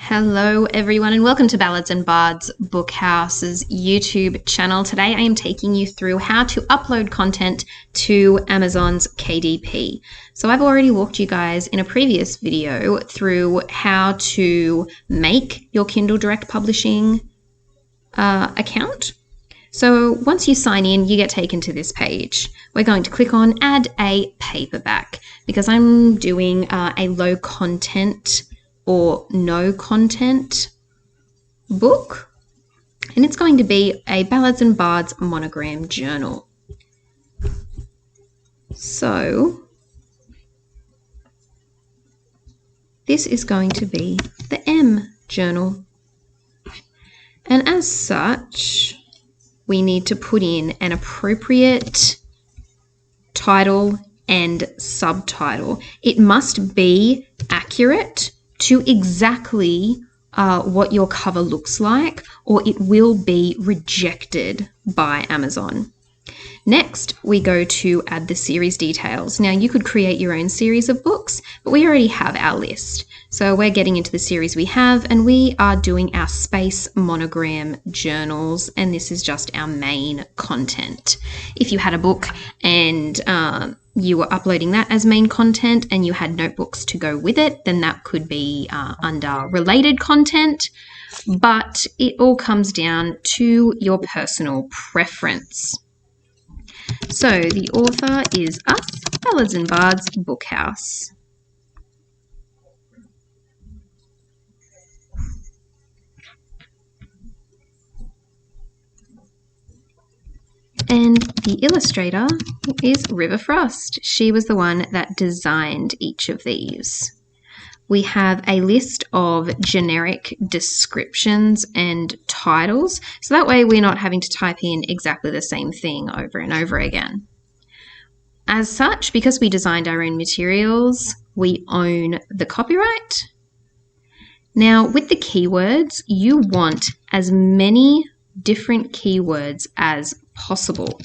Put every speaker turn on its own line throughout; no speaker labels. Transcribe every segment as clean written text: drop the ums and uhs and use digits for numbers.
Hello everyone and welcome to Ballads and Bards Bookhouse's YouTube channel. Today I am taking you through how to upload content to Amazon's KDP. So I've already walked you guys in a previous video through how to make your Kindle Direct Publishing account. So once you sign in, you get taken to this page. We're going to click on Add a Paperback because I'm doing a low content or no content book, and it's going to be a Ballads and Bards monogram journal. So this is going to be the M journal, and as such we need to put in an appropriate title and subtitle. It must be accurate to exactly what your cover looks like, or it will be rejected by Amazon. Next, we go to add the series details. Now, you could create your own series of books, but we already have our list. So we're getting into the series we have, and we are doing our space monogram journals, and this is just our main content. If you had a book and you were uploading that as main content and you had notebooks to go with it, then that could be under related content, but it all comes down to your personal preference. So the author is us, Ballads and Bards Bookhouse. And the illustrator is River Frost. She was the one that designed each of these. We have a list of generic descriptions and titles, so that way we're not having to type in exactly the same thing over and over again. As such, because we designed our own materials, we own the copyright. Now, with the keywords, you want as many different keywords as possible.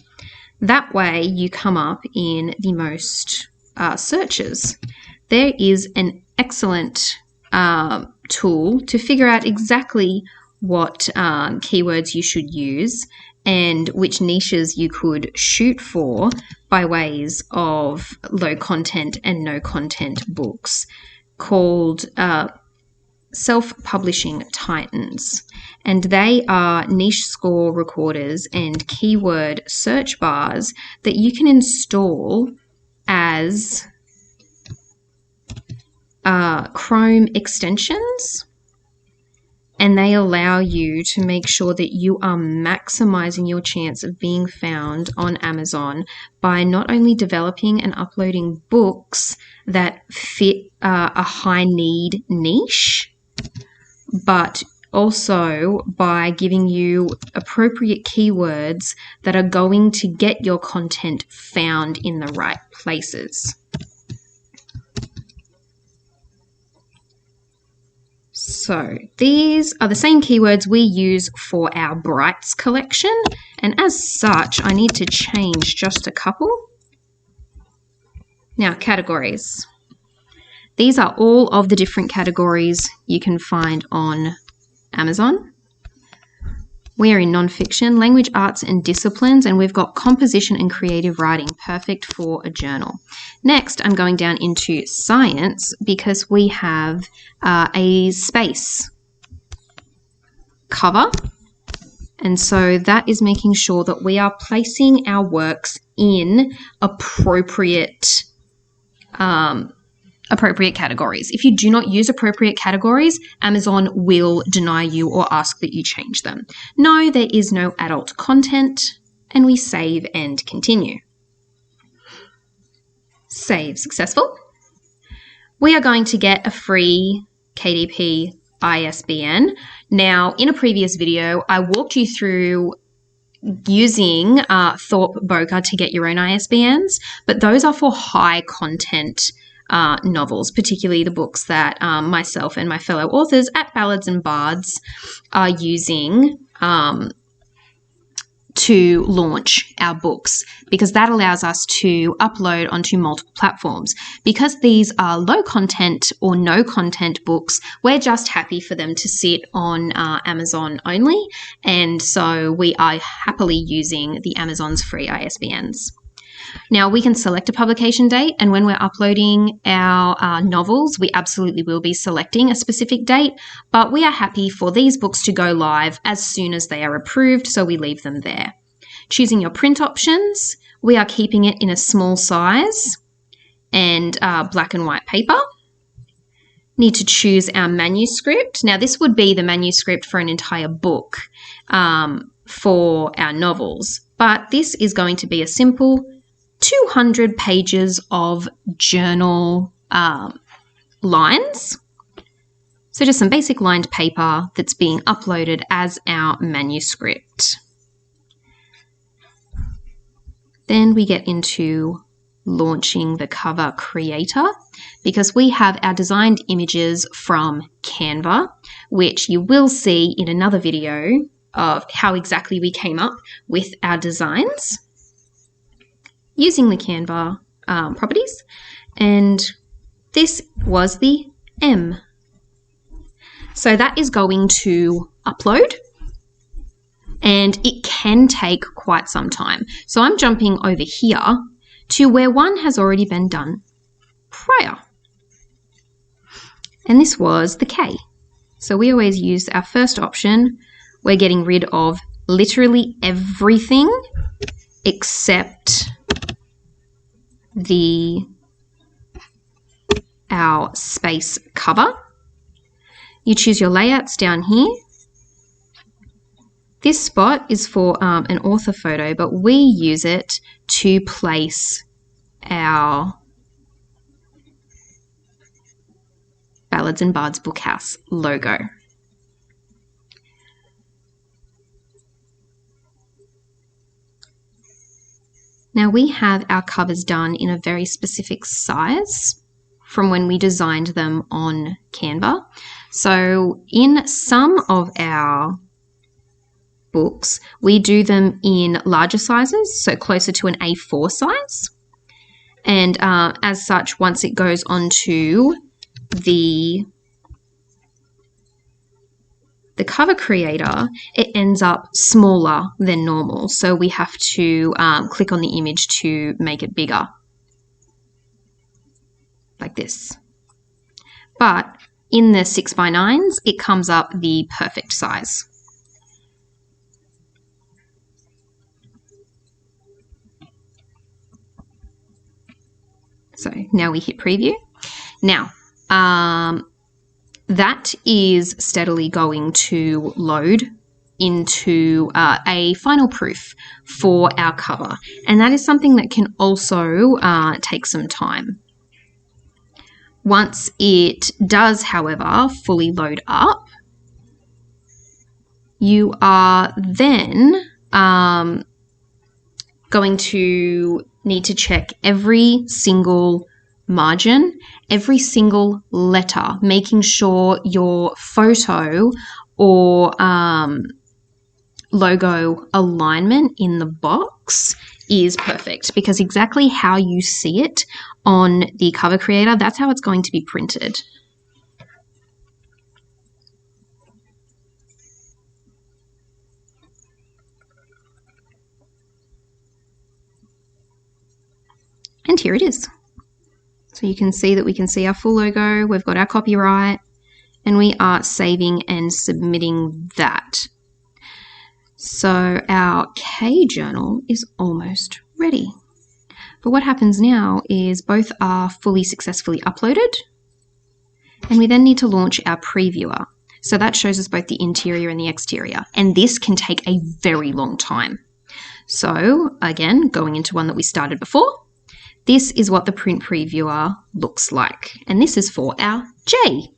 That way you come up in the most searches. There is an excellent tool to figure out exactly what keywords you should use and which niches you could shoot for by ways of low content and no content books, called Self-Publishing Titans. And they are niche score recorders and keyword search bars that you can install as Chrome extensions, and they allow you to make sure that you are maximizing your chance of being found on Amazon by not only developing and uploading books that fit a high need niche, but also by giving you appropriate keywords that are going to get your content found in the right places. So these are the same keywords we use for our Brights collection, and as such I need to change just a couple. Now, categories. These are all of the different categories you can find on Amazon. We are in nonfiction, language, arts and disciplines, and we've got composition and creative writing, perfect for a journal. Next, I'm going down into science because we have a space cover, and so that is making sure that we are placing our works in appropriate categories. If you do not use appropriate categories, Amazon will deny you or ask that you change them. No, there is no adult content, and we save and continue. Save successful. We are going to get a free KDP ISBN. Now, in a previous video, I walked you through using Thorpe Boker to get your own ISBNs, but those are for high content novels, particularly the books that myself and my fellow authors at Ballads and Bards are using to launch our books, because that allows us to upload onto multiple platforms. Because these are low content or no content books, we're just happy for them to sit on Amazon only, and so we are happily using the Amazon's free ISBNs. Now, we can select a publication date, and when we're uploading our novels, we absolutely will be selecting a specific date, but we are happy for these books to go live as soon as they are approved, so we leave them there. Choosing your print options, we are keeping it in a small size and black and white paper. Need to choose our manuscript. Now, this would be the manuscript for an entire book for our novels, but this is going to be a simple 200 pages of journal lines. So just some basic lined paper that's being uploaded as our manuscript. Then we get into launching the cover creator, because we have our designed images from Canva, which you will see in another video of how exactly we came up with our designs using the Canva properties, and this was the M. So that is going to upload, and it can take quite some time. So I'm jumping over here to where one has already been done prior, and this was the K. So we always use our first option. We're getting rid of literally everything except our space cover. You choose your layouts down here. This spot is for an author photo, but we use it to place our Ballads and Bards Bookhouse logo. Now, we have our covers done in a very specific size from when we designed them on Canva. So in some of our books, we do them in larger sizes, so closer to an A4 size. And as such, once it goes onto the cover creator, it ends up smaller than normal. So we have to click on the image to make it bigger, like this. But in the 6x9s, it comes up the perfect size. So now we hit preview. Now, that is steadily going to load into a final proof for our cover. And that is something that can also take some time. Once it does, however, fully load up, you are then going to need to check every single margin, every single letter, making sure your photo or logo alignment in the box is perfect, because exactly how you see it on the cover creator, that's how it's going to be printed. And here it is. So you can see that we can see our full logo, we've got our copyright, and we are saving and submitting that. So our K journal is almost ready. But what happens now is both are fully successfully uploaded, and we then need to launch our previewer. So that shows us both the interior and the exterior, and this can take a very long time. So again, going into one that we started before, this is what the print previewer looks like, and this is for our J.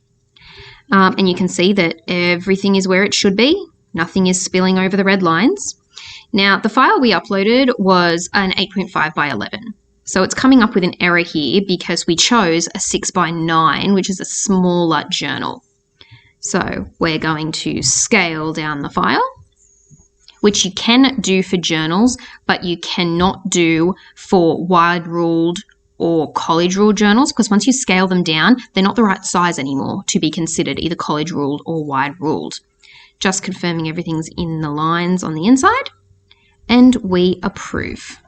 And you can see that everything is where it should be. Nothing is spilling over the red lines. Now, the file we uploaded was an 8.5 by 11. So it's coming up with an error here because we chose a 6x9, which is a smaller journal. So we're going to scale down the file. which you can do for journals, but you cannot do for wide ruled or college ruled journals, because once you scale them down, they're not the right size anymore to be considered either college ruled or wide ruled. Just confirming everything's in the lines on the inside, and we approve.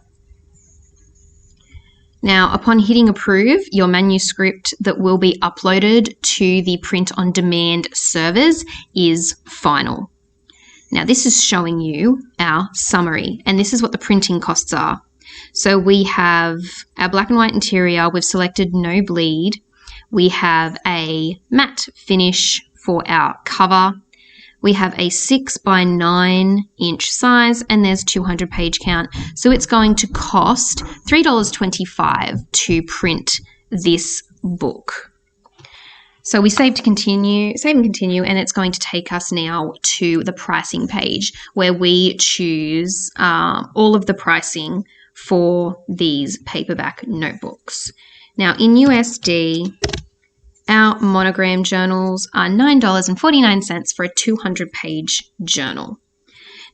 Now, upon hitting approve, your manuscript that will be uploaded to the print-on-demand servers is final. Now, this is showing you our summary, and this is what the printing costs are. So we have our black and white interior. We've selected no bleed. We have a matte finish for our cover. We have a 6 by 9 inch size, and there's 200 page count. So it's going to cost $3.25 to print this book. So we save and continue, and it's going to take us now to the pricing page where we choose all of the pricing for these paperback notebooks. Now in USD, our monogram journals are $9.49 for a 200-page journal.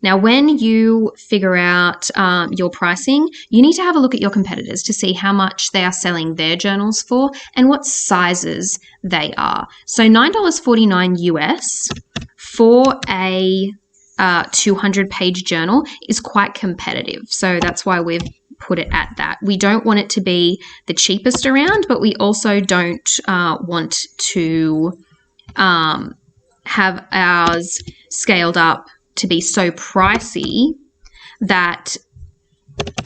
Now, when you figure out your pricing, you need to have a look at your competitors to see how much they are selling their journals for and what sizes they are. So $9.49 US for a 200-page journal is quite competitive. So that's why we've put it at that. We don't want it to be the cheapest around, but we also don't want to have ours scaled up to be so pricey that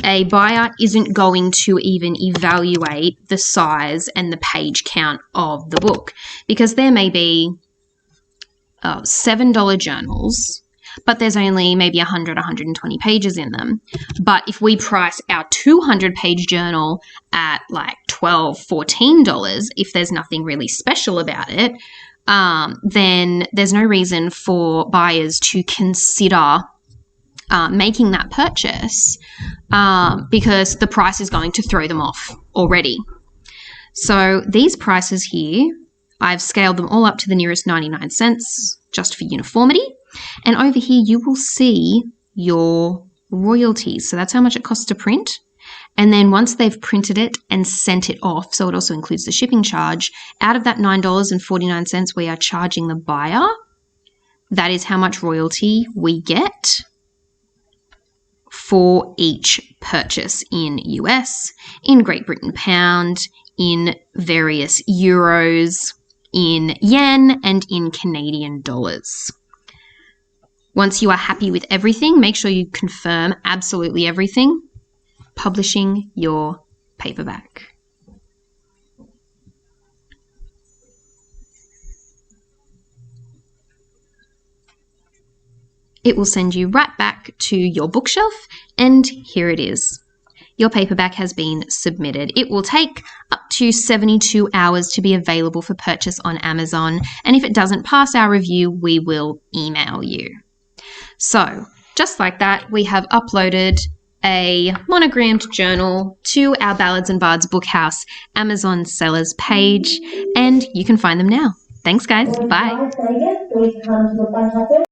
a buyer isn't going to even evaluate the size and the page count of the book, because there may be $7 journals, but there's only maybe 100, 120 pages in them. But if we price our 200-page journal at like $12, $14, if there's nothing really special about it, then there's no reason for buyers to consider making that purchase because the price is going to throw them off already. So these prices here, I've scaled them all up to the nearest 99 cents just for uniformity. And over here, you will see your royalties. So that's how much it costs to print. And then once they've printed it and sent it off, so it also includes the shipping charge, out of that $9.49 we are charging the buyer, that is how much royalty we get for each purchase in US, in Great Britain pound, in various euros, in yen, and in Canadian dollars. Once you are happy with everything, make sure you confirm absolutely everything. Publishing your paperback. It will send you right back to your bookshelf, and here it is. Your paperback has been submitted. It will take up to 72 hours to be available for purchase on Amazon, and if it doesn't pass our review, we will email you. So, just like that, we have uploaded a monogrammed journal to our Ballads and Bards Bookhouse Amazon sellers page, and you can find them now. Thanks, guys. Bye.